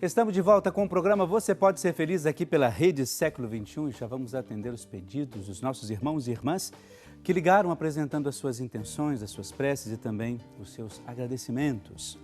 Estamos de volta com o programa Você Pode Ser Feliz aqui pela Rede Século XXI. Já vamos atender os pedidos dos nossos irmãos e irmãs que ligaram apresentando as suas intenções, as suas preces e também os seus agradecimentos.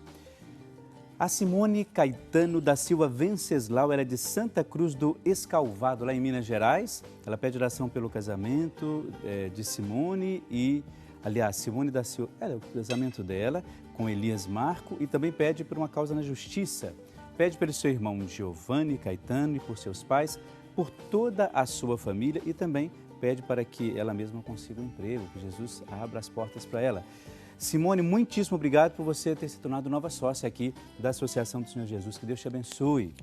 A Simone Caetano da Silva Venceslau, ela é de Santa Cruz do Escalvado, lá em Minas Gerais. Ela pede oração pelo casamento de Simone e, aliás, Simone da Silva, o casamento dela com Elias Marco e também pede por uma causa na justiça. Pede pelo seu irmão Giovanni Caetano e por seus pais, por toda a sua família e também pede para que ela mesma consiga um emprego, que Jesus abra as portas para ela. Simone, muitíssimo obrigado por você ter se tornado nova sócia aqui da Associação do Senhor Jesus. Que Deus te abençoe.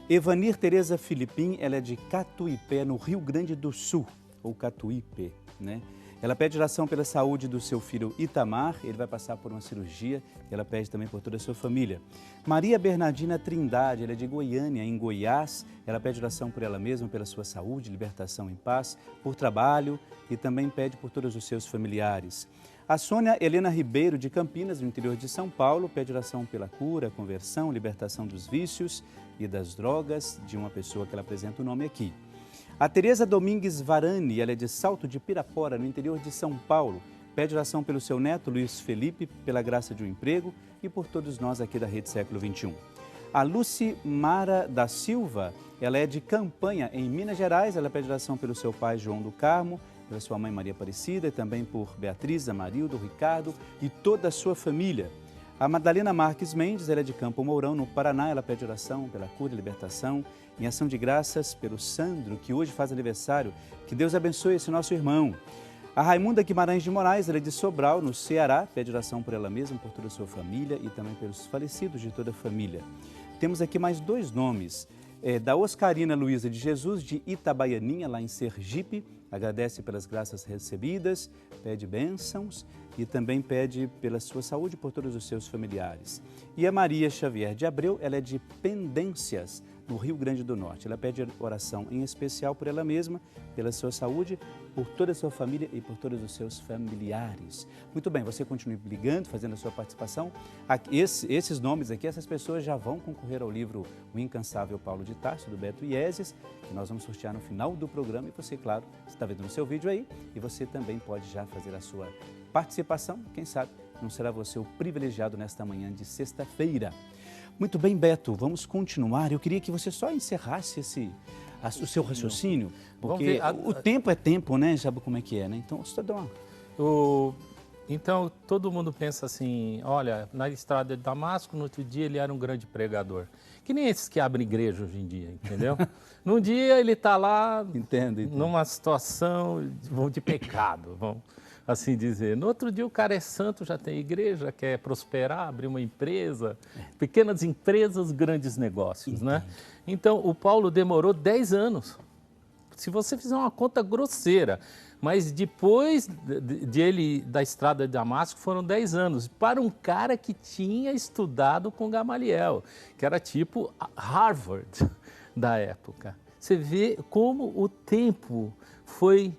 Evanir Tereza Filipim, ela é de Catuípe, no Rio Grande do Sul, ou Catuípe, né? Ela pede oração pela saúde do seu filho Itamar, ele vai passar por uma cirurgia, e ela pede também por toda a sua família. Maria Bernardina Trindade, ela é de Goiânia, em Goiás, ela pede oração por ela mesma, pela sua saúde, libertação em paz, por trabalho e também pede por todos os seus familiares. A Sônia Helena Ribeiro, de Campinas, no interior de São Paulo, pede oração pela cura, conversão, libertação dos vícios e das drogas de uma pessoa que ela apresenta o nome aqui. A Tereza Domingues Varani, ela é de Salto de Pirapora, no interior de São Paulo. Pede oração pelo seu neto, Luiz Felipe, pela graça de um emprego e por todos nós aqui da Rede Século XXI. A Lucy Mara da Silva, ela é de Campanha, em Minas Gerais. Ela pede oração pelo seu pai, João do Carmo, pela sua mãe, Maria Aparecida, e também por Beatriz, Amarildo, Ricardo e toda a sua família. A Madalena Marques Mendes, ela é de Campo Mourão, no Paraná. Ela pede oração pela cura e libertação, em ação de graças pelo Sandro, que hoje faz aniversário. Que Deus abençoe esse nosso irmão. A Raimunda Guimarães de Moraes, ela é de Sobral, no Ceará. Pede oração por ela mesma, por toda a sua família e também pelos falecidos de toda a família. Temos aqui mais dois nomes. Da Oscarina Luísa de Jesus, de Itabaianinha, lá em Sergipe. Agradece pelas graças recebidas, pede bênçãos e também pede pela sua saúde e por todos os seus familiares. E a Maria Xavier de Abreu, ela é de Pendências, no Rio Grande do Norte. Ela pede oração em especial por ela mesma, pela sua saúde, por toda a sua família e por todos os seus familiares. Muito bem, você continue ligando, fazendo a sua participação. Esses nomes aqui, essas pessoas já vão concorrer ao livro O Incansável Paulo de Tarso, do Beto Ieses, que nós vamos sortear no final do programa. E você, claro, está vendo no seu vídeo aí, e você também pode já fazer a sua participação. Quem sabe não será você o privilegiado nesta manhã de sexta-feira. Muito bem, Beto, vamos continuar. Eu queria que você só encerrasse o seu raciocínio, porque o tempo é tempo, né? Sabe como é que é, né? Então, você dá uma... Então, todo mundo pensa assim, olha, na estrada de Damasco, no outro dia ele era um grande pregador. Que nem esses que abrem igreja hoje em dia, entendeu? Num dia ele está lá, entendo. Numa situação de pecado, vamos assim dizer. No outro dia o cara é santo, já tem igreja, quer prosperar, abrir uma empresa, pequenas empresas, grandes negócios, né? Então, o Paulo demorou 10 anos. Se você fizer uma conta grosseira, mas depois da estrada de Damasco foram 10 anos, para um cara que tinha estudado com Gamaliel, que era tipo Harvard da época. Você vê como o tempo foi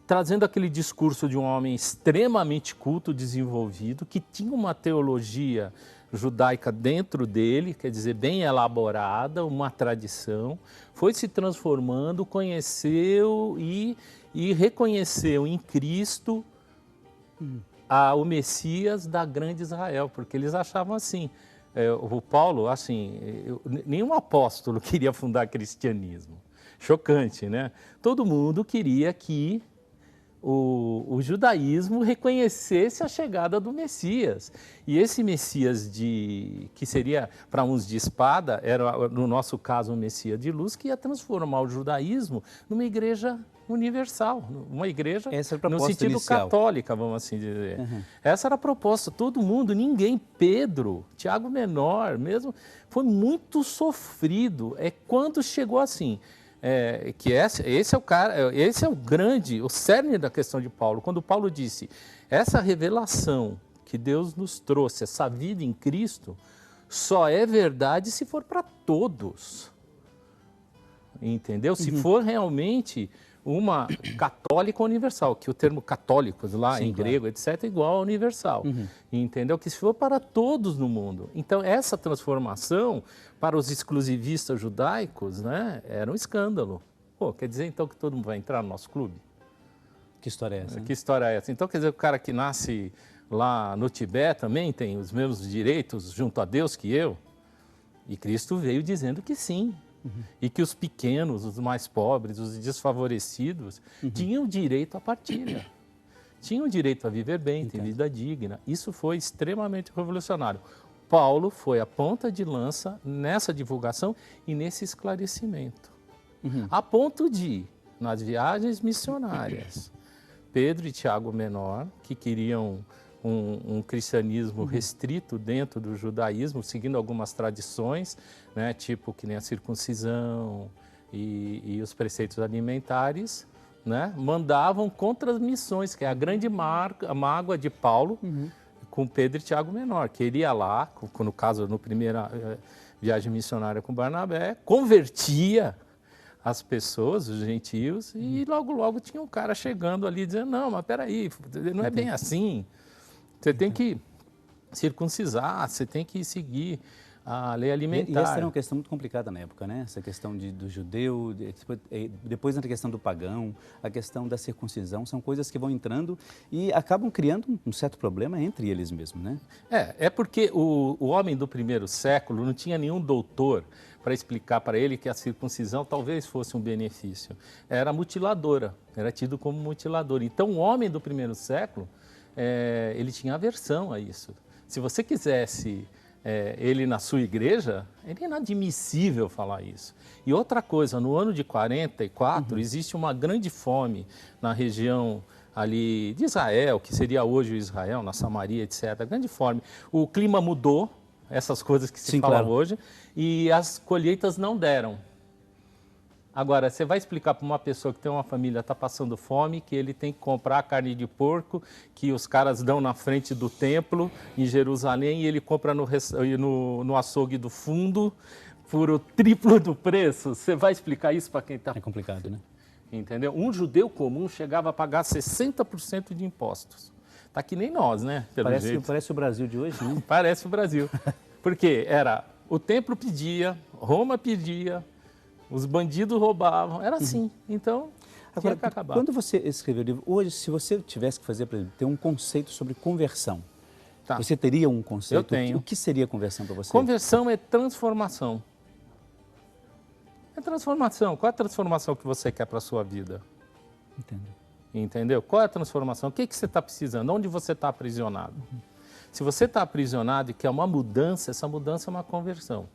trazendo aquele discurso de um homem extremamente culto, desenvolvido, que tinha uma teologia judaica dentro dele, quer dizer, bem elaborada, uma tradição, foi se transformando, conheceu e reconheceu em Cristo o Messias da grande Israel, porque eles achavam assim, o Paulo, assim, nenhum apóstolo queria fundar cristianismo, chocante, né? Todo mundo queria que o judaísmo reconhecesse a chegada do Messias. E esse Messias que seria para uns de espada, era no nosso caso um Messias de luz, que ia transformar o judaísmo numa igreja universal, uma igreja no sentido inicial, católica, vamos assim dizer. Essa era a proposta, todo mundo, ninguém, Pedro, Tiago Menor mesmo, foi muito sofrido. É quando chegou assim... esse é o grande, o cerne da questão de Paulo. Quando Paulo disse, essa revelação que Deus nos trouxe, essa vida em Cristo, só é verdade se for para todos. Entendeu? Se for realmente uma católica universal, que o termo católicos lá Sim, em grego, etc., é igual a universal. Entendeu? Que se for para todos no mundo. Então, essa transformação para os exclusivistas judaicos, né, era um escândalo. Pô, quer dizer então que todo mundo vai entrar no nosso clube? Que história é essa? Que história é essa? Então, quer dizer, o cara que nasce lá no Tibete também tem os mesmos direitos junto a Deus que eu? E Cristo veio dizendo que sim. E que os pequenos, os mais pobres, os desfavorecidos, tinham direito à partilha. Tinham direito a viver bem, ter vida digna. Isso foi extremamente revolucionário. Paulo foi a ponta de lança nessa divulgação e nesse esclarecimento. A ponto de, nas viagens missionárias, Pedro e Tiago Menor, que queriam um cristianismo restrito dentro do judaísmo, seguindo algumas tradições, né, tipo que nem a circuncisão e os preceitos alimentares, né, mandavam contra as missões, que é a grande mágoa de Paulo com Pedro e Tiago Menor, que ele ia lá, no caso, na primeira viagem missionária com Barnabé, convertia as pessoas, os gentios, e logo, logo tinha um cara chegando ali dizendo, não, mas peraí, não é bem assim. Você tem que circuncisar, você tem que seguir a lei alimentar. E essa era uma questão muito complicada na época, né? Essa questão do judeu, depois entra a questão do pagão, a questão da circuncisão, são coisas que vão entrando e acabam criando um certo problema entre eles mesmos, né? É porque o homem do primeiro século não tinha nenhum doutor para explicar para ele que a circuncisão talvez fosse um benefício. Era mutiladora, era tido como mutilador. Então, o homem do primeiro século, ele tinha aversão a isso. Se você quisesse ele na sua igreja, era inadmissível falar isso. E outra coisa, no ano de 44, existe uma grande fome na região ali de Israel, que seria hoje o Israel, na Samaria, etc. Grande fome. O clima mudou, essas coisas que se falam hoje, e as colheitas não deram. Agora, você vai explicar para uma pessoa que tem uma família, está passando fome, que ele tem que comprar carne de porco, que os caras dão na frente do templo, em Jerusalém, e ele compra no açougue do fundo, por o triplo do preço? Você vai explicar isso para quem está... É complicado, né? Entendeu? Um judeu comum chegava a pagar 60% de impostos. Está que nem nós, né? Parece o Brasil de hoje, né? Parece o Brasil. Porque o templo pedia, Roma pedia, os bandidos roubavam, era assim. Então, tinha que acabar. Quando você escreveu o livro, hoje, se você tivesse que fazer, por exemplo, ter um conceito sobre conversão, você teria um conceito? Eu tenho. O que seria conversão para você? Conversão é transformação. É transformação. Qual é a transformação que você quer para a sua vida? Entendo. Entendeu? Qual é a transformação? O que você está precisando? Onde você está aprisionado? Se você está aprisionado e quer uma mudança, essa mudança é uma conversão.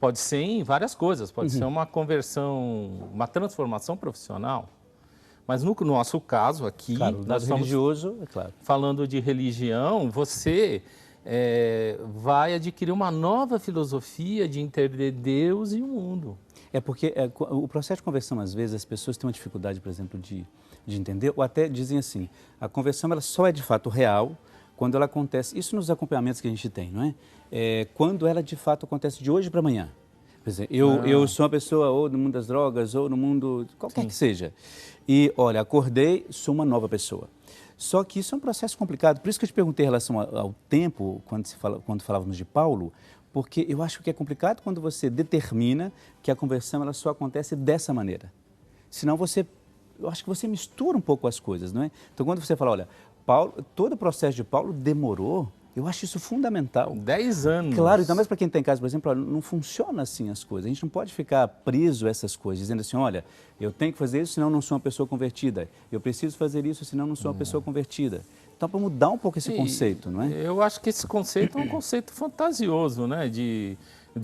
Pode ser em várias coisas, pode ser uma conversão, uma transformação profissional. Mas no nosso caso aqui, nós estamos religioso, é claro. Falando de religião, você vai adquirir uma nova filosofia de entender Deus e o mundo. É porque o processo de conversão, às vezes, as pessoas têm uma dificuldade, por exemplo, de entender, ou até dizem assim, a conversão ela só é de fato real quando ela acontece, isso nos acompanhamentos que a gente tem, não é? Quando ela de fato acontece de hoje para amanhã. Por exemplo, eu sou uma pessoa ou no mundo das drogas, ou no mundo qualquer que seja. E, olha, acordei, sou uma nova pessoa. Só que isso é um processo complicado. Por isso que eu te perguntei em relação ao tempo, quando falávamos de Paulo, porque eu acho que é complicado quando você determina que a conversão ela só acontece dessa maneira. Senão eu acho que você mistura um pouco as coisas, não é? Então, quando você fala, olha, todo o processo de Paulo demorou, eu acho isso fundamental. 10 anos. Claro, então, mas para quem está em casa, por exemplo, não funciona assim as coisas. A gente não pode ficar preso a essas coisas, dizendo assim, olha, eu tenho que fazer isso, senão não sou uma pessoa convertida. Eu preciso fazer isso, senão não sou uma pessoa convertida. Então, para mudar um pouco esse conceito, não é? Eu acho que esse conceito é um conceito fantasioso, né? De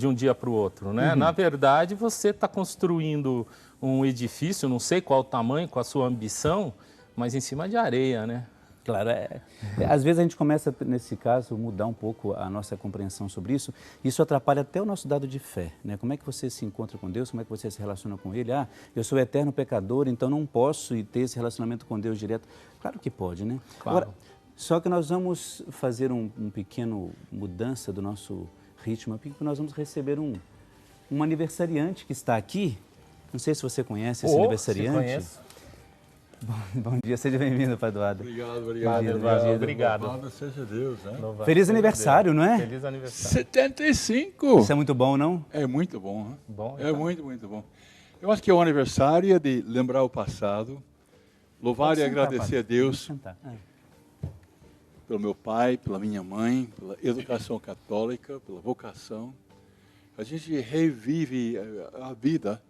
um dia para o outro, né? Na verdade, você está construindo um edifício, não sei qual o tamanho, com a sua ambição, mas em cima de areia, né? Claro, às vezes a gente começa, nesse caso, mudar um pouco a nossa compreensão sobre isso. Isso atrapalha até o nosso dado de fé, né? Como é que você se encontra com Deus? Como é que você se relaciona com Ele? Ah, eu sou eterno pecador, então não posso ter esse relacionamento com Deus direto. Claro que pode, né? Claro. Agora, só que nós vamos fazer um pequeno mudança do nosso ritmo, porque nós vamos receber um aniversariante que está aqui. Não sei se você conhece esse aniversariante. Conheço. Bom dia, seja bem-vindo, Padre Eduardo. Obrigado. Padre Eduardo, obrigado. Louvado seja Deus, né? Louvado Feliz seja aniversário, Deus. não é? Feliz aniversário. 75! Isso é muito bom, não? É muito bom, né? Bom, É então. muito, muito bom. Eu acho que é o aniversário de lembrar o passado, louvar Pode e sentar, agradecer padre. a Deus Pode sentar. pelo meu pai, pela minha mãe, pela educação católica, pela vocação. A gente revive a vida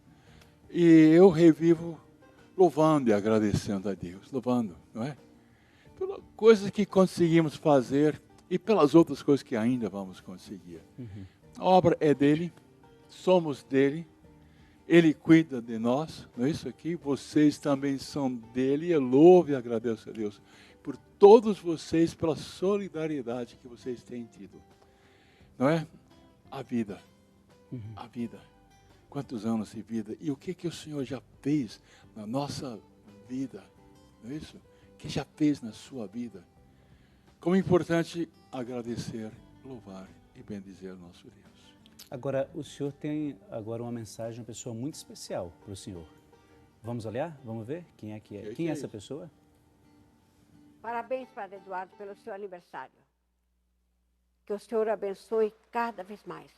e eu revivo louvando e agradecendo a Deus, louvando, não é? Pelas coisas que conseguimos fazer e pelas outras coisas que ainda vamos conseguir. A obra é dele, somos dele, ele cuida de nós, não é isso aqui? Vocês também são dele, eu louvo e agradeço a Deus por todos vocês, pela solidariedade que vocês têm tido, não é? A vida. A vida. Quantos anos de vida? E o que o Senhor já fez na nossa vida? Não é isso? O que já fez na sua vida? Como é importante agradecer, louvar e bendizer o nosso Deus. Agora, o senhor tem agora uma mensagem, uma pessoa muito especial para o senhor. Vamos olhar? Vamos ver quem é que é? Quem é essa pessoa? Parabéns, Padre Eduardo, pelo seu aniversário. Que o Senhor abençoe cada vez mais.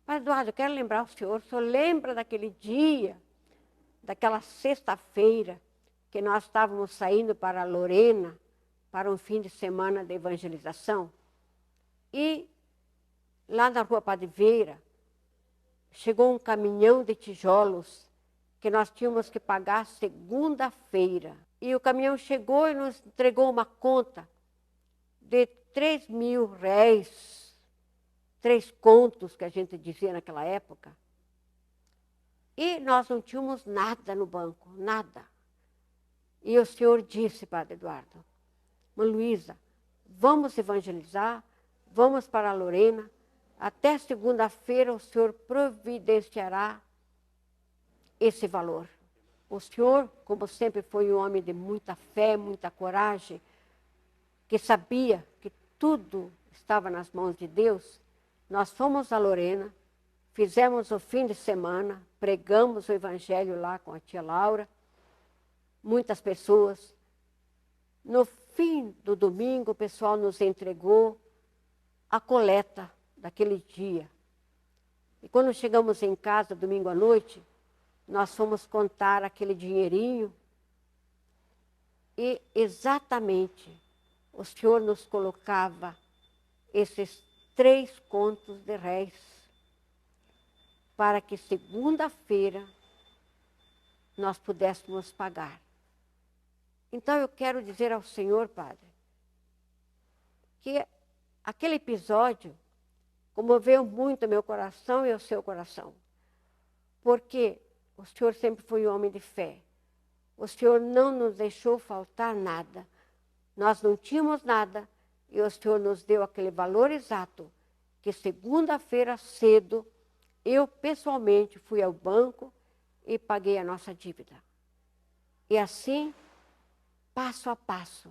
Padre Eduardo, eu quero lembrar o senhor lembra daquele dia, daquela sexta-feira, que nós estávamos saindo para Lorena, para um fim de semana de evangelização? E lá na Rua Padre Vieira, chegou um caminhão de tijolos que nós tínhamos que pagar segunda-feira. E o caminhão chegou e nos entregou uma conta de 3.000 réis, 3 contos, que a gente dizia naquela época. E nós não tínhamos nada no banco, nada. E o senhor disse, Padre Eduardo, Mãe Luísa, vamos evangelizar, vamos para a Lorena, até segunda-feira o senhor providenciará esse valor. O senhor, como sempre, foi um homem de muita fé, muita coragem, que sabia que tudo estava nas mãos de Deus. Nós fomos a Lorena, fizemos o fim de semana, pregamos o evangelho lá com a tia Laura, muitas pessoas. No fim do domingo, o pessoal nos entregou a coleta daquele dia. E quando chegamos em casa, domingo à noite, nós fomos contar aquele dinheirinho e exatamente o senhor nos colocava esses 3 contos de réis para que segunda-feira nós pudéssemos pagar. Então eu quero dizer ao senhor, Padre, que aquele episódio comoveu muito o meu coração e o seu coração, porque o senhor sempre foi um homem de fé. O senhor não nos deixou faltar nada. Nós não tínhamos nada e o senhor nos deu aquele valor exato que segunda-feira cedo eu pessoalmente fui ao banco e paguei a nossa dívida. E assim, passo a passo,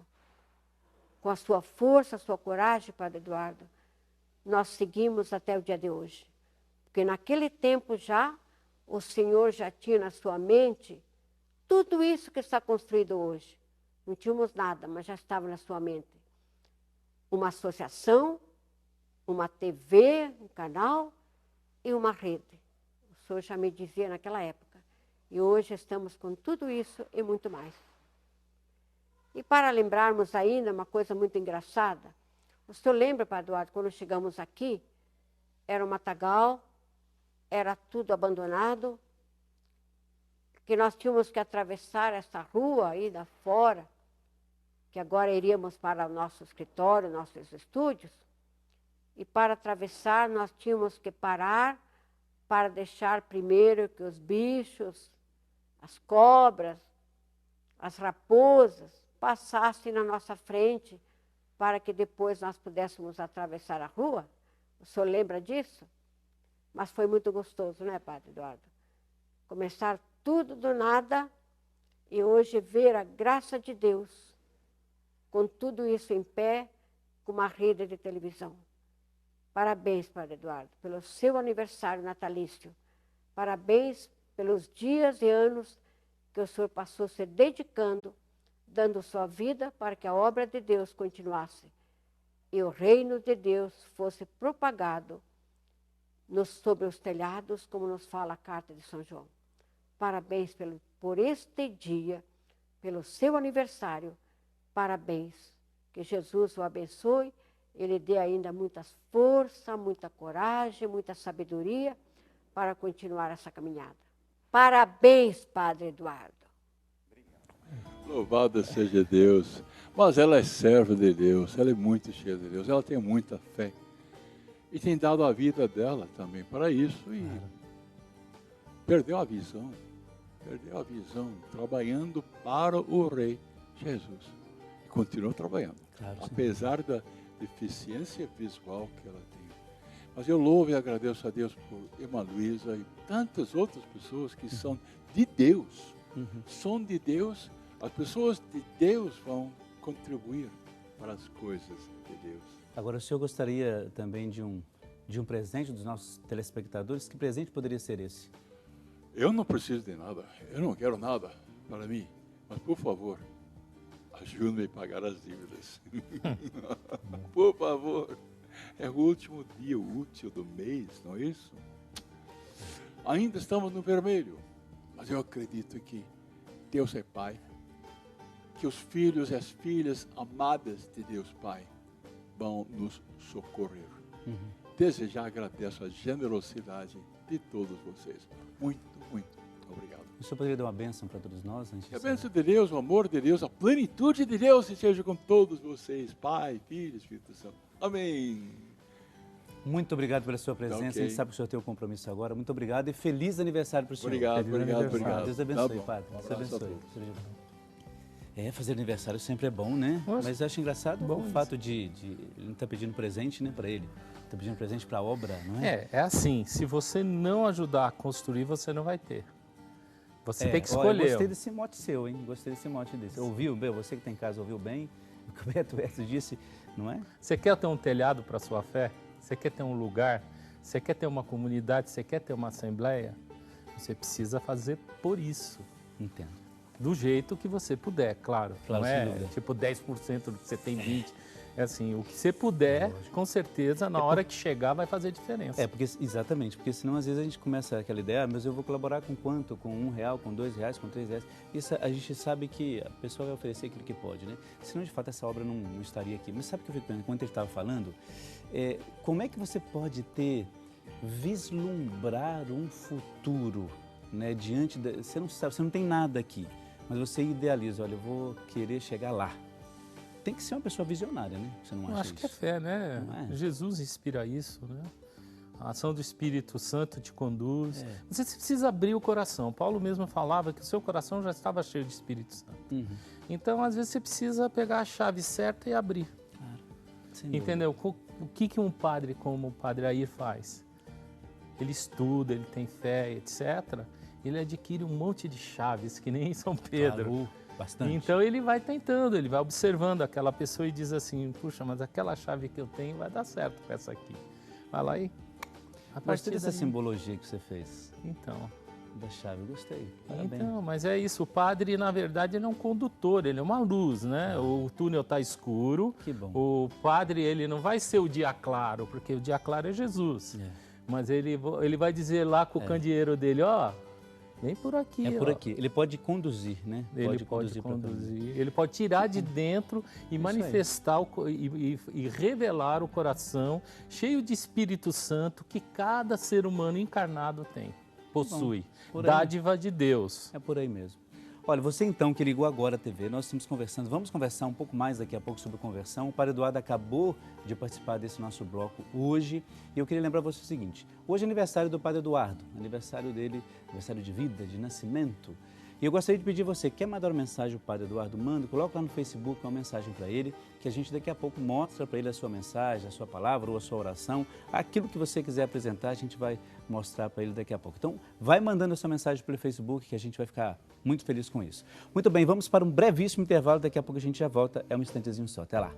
com a sua força, a sua coragem, Padre Eduardo, nós seguimos até o dia de hoje. Porque naquele tempo já, o Senhor já tinha na sua mente tudo isso que está construído hoje. Não tínhamos nada, mas já estava na sua mente. Uma associação, uma TV, um canal e uma rede. O Senhor já me dizia naquela época. E hoje estamos com tudo isso e muito mais. E para lembrarmos ainda uma coisa muito engraçada, o senhor lembra, Padre Eduardo, quando chegamos aqui, era um matagal, era tudo abandonado, que nós tínhamos que atravessar essa rua aí da fora, que agora iríamos para o nosso escritório, nossos estúdios, e para atravessar nós tínhamos que parar para deixar primeiro que os bichos, as cobras, as raposas passassem na nossa frente para que depois nós pudéssemos atravessar a rua. O senhor lembra disso? Mas foi muito gostoso, não é, Padre Eduardo? Começar tudo do nada e hoje ver a graça de Deus com tudo isso em pé, com uma rede de televisão. Parabéns, Padre Eduardo, pelo seu aniversário natalício. Parabéns pelos dias e anos que porque o Senhor passou se dedicando, dando sua vida para que a obra de Deus continuasse e o reino de Deus fosse propagado sobre os telhados, como nos fala a carta de São João. Parabéns por este dia, pelo seu aniversário. Parabéns. Que Jesus o abençoe. Ele dê ainda muita força, muita coragem, muita sabedoria para continuar essa caminhada. Parabéns, Padre Eduardo. Louvado seja Deus. Mas ela é serva de Deus, ela é muito cheia de Deus, ela tem muita fé. E tem dado a vida dela também para isso e perdeu a visão, trabalhando para o Rei Jesus. E continua trabalhando, apesar da deficiência visual que ela tem. Mas eu louvo e agradeço a Deus por Irmã Luísa e tantas outras pessoas que são de Deus. São de Deus, as pessoas de Deus vão contribuir para as coisas de Deus. Agora, o senhor gostaria também de um presente dos nossos telespectadores? Que presente poderia ser esse? Eu não preciso de nada, eu não quero nada para mim, mas por favor, ajude-me a pagar as dívidas. Por favor, é o último dia útil do mês, não é isso? Ainda estamos no vermelho, mas eu acredito que Deus é Pai, que os filhos e as filhas amadas de Deus Pai vão nos socorrer. Desde já agradeço a generosidade de todos vocês. Muito, muito obrigado. O senhor poderia dar uma bênção para todos nós? Que a bênção de Deus, o amor de Deus, a plenitude de Deus esteja com todos vocês, Pai, Filho, Espírito Santo. Amém. Muito obrigado pela sua presença. A gente sabe que o senhor tem um compromisso agora. Muito obrigado e feliz aniversário para o senhor. Obrigado. Deus abençoe, Tá, Padre. Um Deus abraço a abençoe. todos. Fazer aniversário sempre é bom, né? Nossa, Mas eu acho engraçado bom o fato de ele não estar pedindo presente, né, para ele. Está pedindo presente para a obra, não é? É assim, se você não ajudar a construir, você não vai ter. Você tem que escolher. Eu gostei desse mote seu, hein? Gostei desse mote desse. Ouviu bem? Você que tem em casa ouviu bem? O que o Beto Edson disse, não é? Você quer ter um telhado para a sua fé? Você quer ter um lugar? Você quer ter uma comunidade? Você quer ter uma assembleia? Você precisa fazer por isso. Entendo. Do jeito que você puder, claro. Claro, não sem é dúvida. tipo 10% do que você tem 20%. É assim, o que você puder, com certeza, na hora que chegar, vai fazer diferença. Exatamente, porque senão às vezes a gente começa aquela ideia, mas eu vou colaborar com quanto? Com R$1, com R$2, com R$3. Isso a gente sabe que a pessoa vai oferecer aquilo que pode, né? Senão, de fato, essa obra não estaria aqui. Mas sabe o que eu fico pensando? Enquanto ele estava falando, como é que você pode vislumbrar um futuro, né? Diante da... Você não sabe, você não tem nada aqui, mas você idealiza, olha, eu vou querer chegar lá. Tem que ser uma pessoa visionária, né? Você não acha Eu acho isso? que é fé, né? Não é? Jesus inspira isso, né? A ação do Espírito Santo te conduz. Você precisa abrir o coração. Paulo mesmo falava que o seu coração já estava cheio de Espírito Santo. Então, às vezes, você precisa pegar a chave certa e abrir. Claro. Sem dúvida. Entendeu? O que um padre como o Padre Air faz? Ele estuda, ele tem fé, etc. Ele adquire um monte de chaves, que nem São Pedro. Claro, bastante. Então ele vai tentando, ele vai observando aquela pessoa e diz assim, puxa, mas aquela chave que eu tenho vai dar certo com essa aqui. Vai lá e... Gostei dessa simbologia que você fez. Então. Da chave, gostei. Parabéns. Então, mas é isso, o padre, na verdade, ele é um condutor, ele é uma luz, né? O túnel está escuro. Que bom. O padre, ele não vai ser o dia claro, porque o dia claro é Jesus. Mas ele vai dizer lá com o candeeiro dele, ó, vem por aqui. É por aqui. Ele pode conduzir, né? Ele pode conduzir. Ele pode tirar de dentro e manifestar e revelar o coração cheio de Espírito Santo que cada ser humano encarnado possui. Dádiva de Deus. É por aí mesmo. Olha, você então que ligou agora a TV, nós estamos conversando, vamos conversar um pouco mais daqui a pouco sobre conversão. O Padre Eduardo acabou de participar desse nosso bloco hoje e eu queria lembrar você o seguinte, hoje é aniversário do Padre Eduardo, aniversário dele, aniversário de vida, de nascimento. E eu gostaria de pedir a você, quer mandar uma mensagem ao Padre Eduardo? Manda, coloca lá no Facebook uma mensagem para ele, que a gente daqui a pouco mostra para ele a sua mensagem, a sua palavra ou a sua oração. Aquilo que você quiser apresentar, a gente vai mostrar para ele daqui a pouco. Então, vai mandando a sua mensagem pelo Facebook, que a gente vai ficar muito feliz com isso. Muito bem, vamos para um brevíssimo intervalo, daqui a pouco a gente já volta, é um instantezinho só. Até lá.